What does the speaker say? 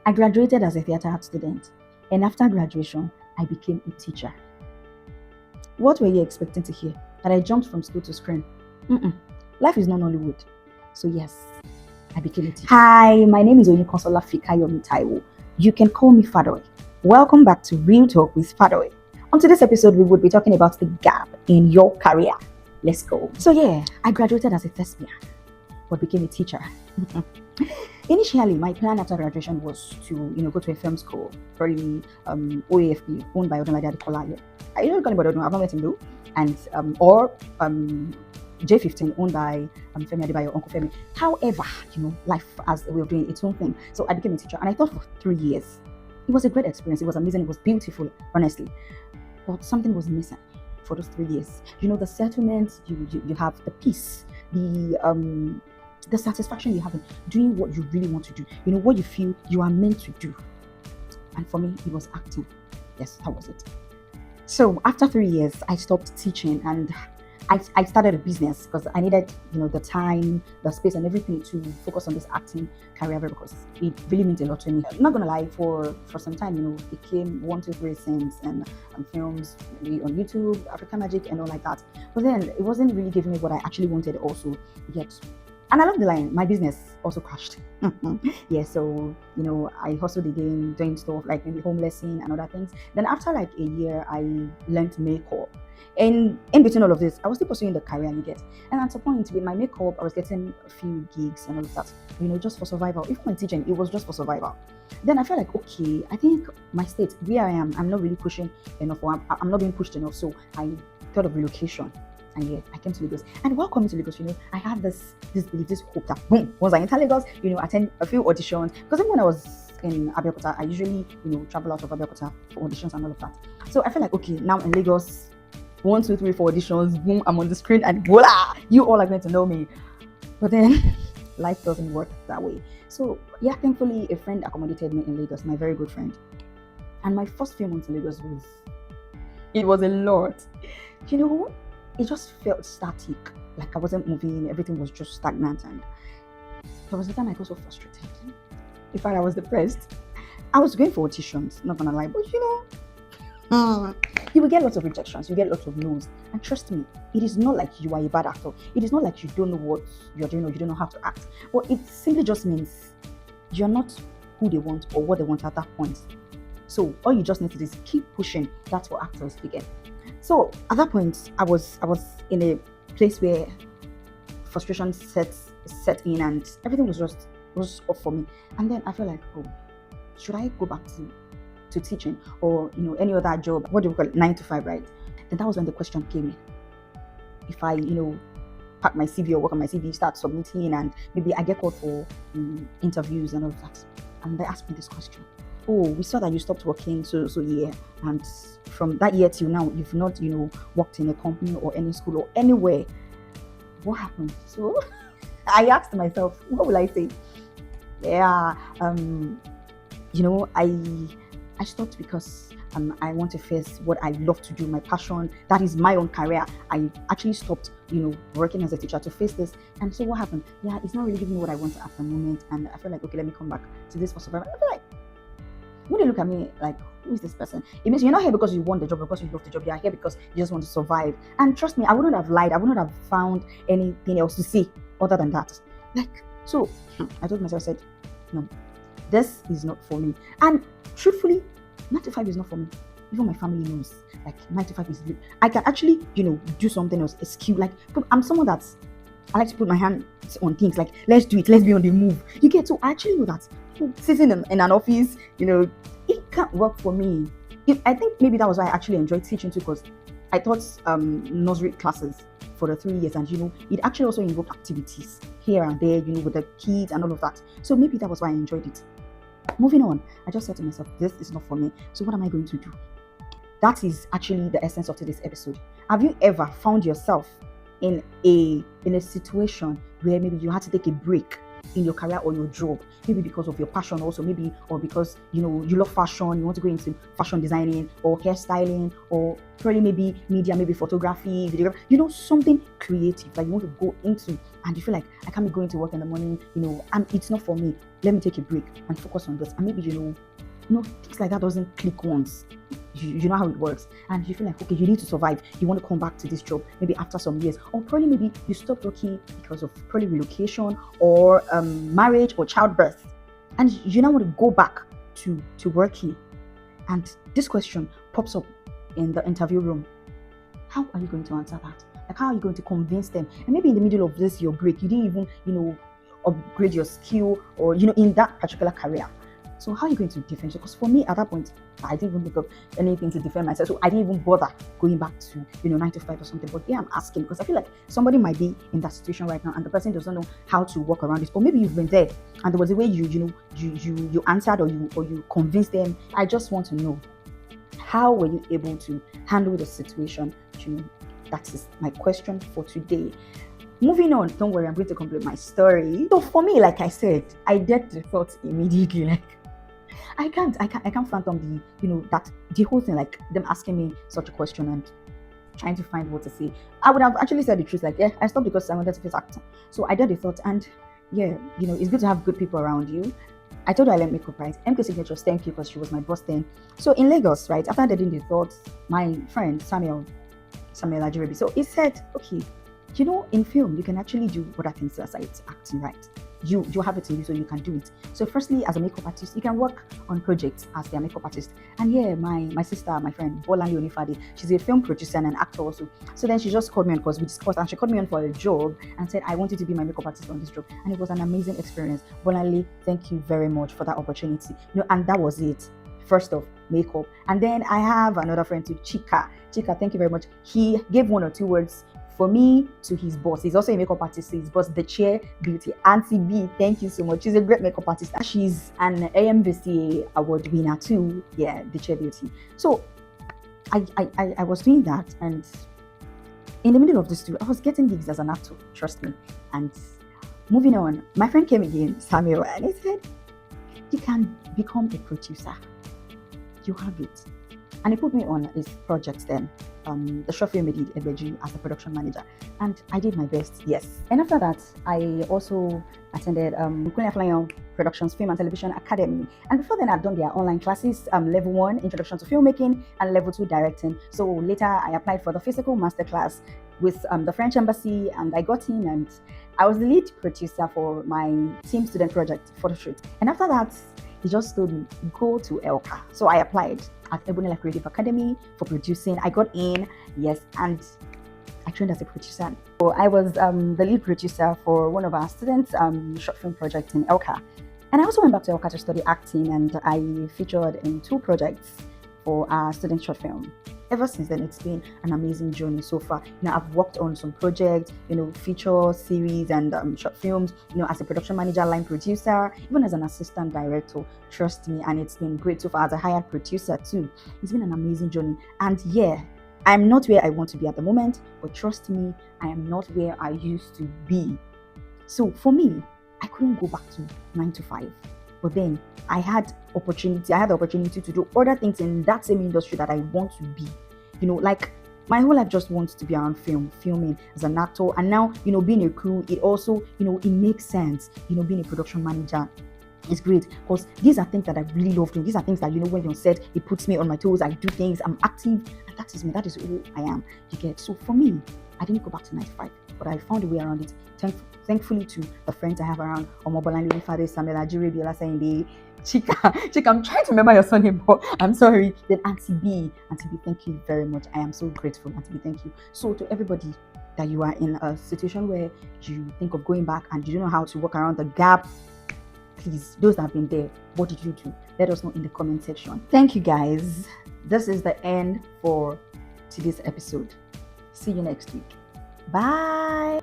I graduated as a theatre art student, and after graduation, I became a teacher. What were you expecting to hear? That I jumped from school to screen? Mm-mm. Life is not Nollywood. So yes, I became a teacher. Hi, my name is Oyinkansola Fikayomi Taiwo. You can call me Fadoy. Welcome back to Real Talk with Fadoy. On today's episode, we would be talking about the gap in your career. Let's go. So yeah, I graduated as a thespian, but became a teacher. Initially, my plan after graduation was to, go to a film school, probably OAFP, owned by Odunlade Adekola. I don't know anybody, I've not met him though, and or J15, owned by Femi Adebayo, Uncle Femi. However, life as a way of doing its own thing. So I became a teacher, and I taught for 3 years. It was a great experience. It was amazing. It was beautiful, honestly. But something was missing for those 3 years. The settlement, you have the peace, the satisfaction you have in doing what you really want to do, what you feel you are meant to do. And for me, it was acting. Yes, that was it. So after 3 years, I stopped teaching and I started a business because I needed, the time, the space, and everything to focus on this acting career because it really meant a lot to me. I'm not gonna lie, for some time, it came 1, 2, 3 scenes and films maybe on YouTube, African Magic, and all like that. But then it wasn't really giving me what I actually wanted also yet. And along the line, my business also crashed. Yeah, so I hustled again, doing stuff like maybe homelessing and other things. Then after like a year, I learned makeup. And in between all of this, I was still pursuing the career you get. And at some point with my makeup, I was getting a few gigs and all of that, just for survival. Even my teaching, it was just for survival. Then I felt like, okay, I think my state, where I am, I'm not really pushing enough, or I'm not being pushed enough. So I thought of relocation. And yeah, I came to Lagos. And while coming to Lagos, I had this belief, this hope that boom, once I enter Lagos, attend a few auditions. Because even when I was in Abeokuta, I usually, travel out of Abeokuta for auditions and all of that. So I felt like, okay, now in Lagos, 1, 2, 3, 4 auditions, boom, I'm on the screen and voila, you all are going to know me. But then life doesn't work that way. So yeah, thankfully a friend accommodated me in Lagos, my very good friend. And my first few months in Lagos was a lot. It just felt static, like I wasn't moving, everything was just stagnant, and there was a time I got so frustrated. In fact, I was depressed. I was going for auditions, not gonna lie, but you will get lots of rejections, you get lots of no's, and trust me, it is not like you are a bad actor. It is not like you don't know what you're doing or you don't know how to act, but it simply just means you're not who they want or what they want at that point. So all you just need to do is keep pushing. That's what actors begin. So at that point, I was in a place where frustration set in, and everything was off for me. And then I felt like, oh, should I go back to teaching or any other job? What do we call it? 9 to 5, right? Then that was when the question came in. If I pack my CV or work on my CV, start submitting, and maybe I get called for interviews and all of that, and they asked me this question. Oh, we saw that you stopped working so yeah, and from that year till now you've not worked in a company or any school or anywhere. What happened? So I asked myself, what will I say? Yeah, I stopped because I want to face what I love to do, my passion. That is my own career. I actually stopped working as a teacher to face this. And so what happened? Yeah, it's not really giving me what I want at the moment, and I feel like, okay, let me come back to this for survival. I feel like when they look at me like, who is this person? It means you're not here because you want the job, because you love the job. You're here because you just want to survive. And trust me, I wouldn't have lied. I wouldn't have found anything else to say other than that. So I told myself, I said, no, this is not for me. And truthfully, 9 to 5 is not for me. Even my family knows. 9 to 5 is good. I can actually, do something else, a skill. I'm someone that's, I like to put my hand on things, let's do it, let's be on the move. You get to actually know that sitting in an office, it can't work for me. I think maybe that was why I actually enjoyed teaching too, because I taught nursery classes for the 3 years, and it actually also involved activities here and there, with the kids and all of that. So maybe that was why I enjoyed it. Moving on, I just said to myself, this is not for me. So what am I going to do? That is actually the essence of today's episode. Have you ever found yourself in a situation where maybe you had to take a break in your career or your job, maybe because of your passion also, maybe, or because you love fashion, you want to go into fashion designing or hairstyling, or probably maybe media, maybe photography, video, something creative that you want to go into, and you feel like I can't be going to work in the morning, and it's not for me. Let me take a break and focus on this. And maybe things like that doesn't click once. You know how it works, and you feel like, okay, you need to survive. You want to come back to this job maybe after some years, or probably maybe you stopped working because of probably relocation or marriage or childbirth, and you now want to go back to working. And this question pops up in the interview room. How are you going to answer that? Like, how are you going to convince them? And maybe in the middle of this your break, you didn't even upgrade your skill, or in that particular career. So how are you going to defend? Because for me at that point, I didn't even think of anything to defend myself. So I didn't even bother going back to 9 to 5 or something. But yeah, I'm asking because I feel like somebody might be in that situation right now, and the person doesn't know how to walk around it. Or maybe you've been there, and there was a way you answered, or you convinced them. I just want to know, how were you able to handle the situation? That is my question for today. Moving on, don't worry, I'm going to complete my story. So for me, like I said, I did the thought immediately, like I can't fathom the whole thing, like them asking me such a question and trying to find what to say. I would have actually said the truth, like, yeah, I stopped because I wanted to face acting. So I did the thought, and yeah, it's good to have good people around you. I told her I learned makeup, right? MK Signatures, thank you, because she was my boss then. So in Lagos, right, after I did the thought, my friend Samuel Ajirebi, so he said, okay, in film, you can actually do other things aside acting, right? You have it in you, so you can do it. So firstly, as a makeup artist, you can work on projects as their makeup artist. And yeah, my sister, my friend, Bolanle Onifade, she's a film producer and an actor also. So then she just called me on, because we discussed, and she called me on for a job and said, I want you to be my makeup artist on this job. And it was an amazing experience. Bolanle, thank you very much for that opportunity. And that was it. First off, makeup. And then I have another friend too, Chika, thank you very much. He gave 1 or 2 words for me to his boss. He's also a makeup artist, so his boss, the Chair Beauty, Auntie B. Thank you so much. She's a great makeup artist. She's an AMVCA award winner too. Yeah, the Chair Beauty. So I was doing that, and in the middle of this too, I was getting gigs as an actor. Trust me. And moving on, my friend came again, Samuel, and he said, you can become a producer. You have it. And he put me on his project then. The short film we did, Ebeji, as the production manager. And I did my best, yes. And after that, I also attended Kunle Afolayan Productions Film and Television Academy. And before then, I'd done their online classes, level 1, Introduction to Filmmaking, and level 2, Directing. So later, I applied for the physical masterclass with the French Embassy, and I got in, and I was the lead producer for my team student project photo shoot. And after that, he just told me, go to Elka. So I applied at Ebonela Creative Academy for producing. I got in, yes, and I trained as a producer. So I was the lead producer for one of our students' short film project in Elka. And I also went back to Elka to study acting, and I featured in 2 projects for our student short film. Ever since then, it's been an amazing journey so far. I've worked on some projects, feature series and short films, as a production manager, line producer, even as an assistant director. Trust me, and it's been great so far as a hired producer too. It's been an amazing journey. And yeah, I'm not where I want to be at the moment, but trust me, I am not where I used to be. So for me, I couldn't go back to 9 to 5. But then I had the opportunity to do other things in that same industry that I want to be. Like my whole life just wants to be around filming as an actor. And now, being a crew, it also, it makes sense. Being a production manager is great, because these are things that I really love doing. These are things that, when you're on set, it puts me on my toes. I do things, I'm active, and that is me. That is who I am. You get? So for me, I didn't go back to 9 to 5, but I found a way around it. Thankfully to the friends I have around, Omobolanle Fadoy, Samuel Ajirebi, Olasayinde, Chika, I'm trying to remember your surname, but I'm sorry. Then Auntie B, thank you very much. I am so grateful, Auntie B, thank you. So to everybody that you are in a situation where you think of going back and you don't know how to work around the gap, please, those that have been there, what did you do? Let us know in the comment section. Thank you guys. This is the end for today's episode. See you next week. Bye.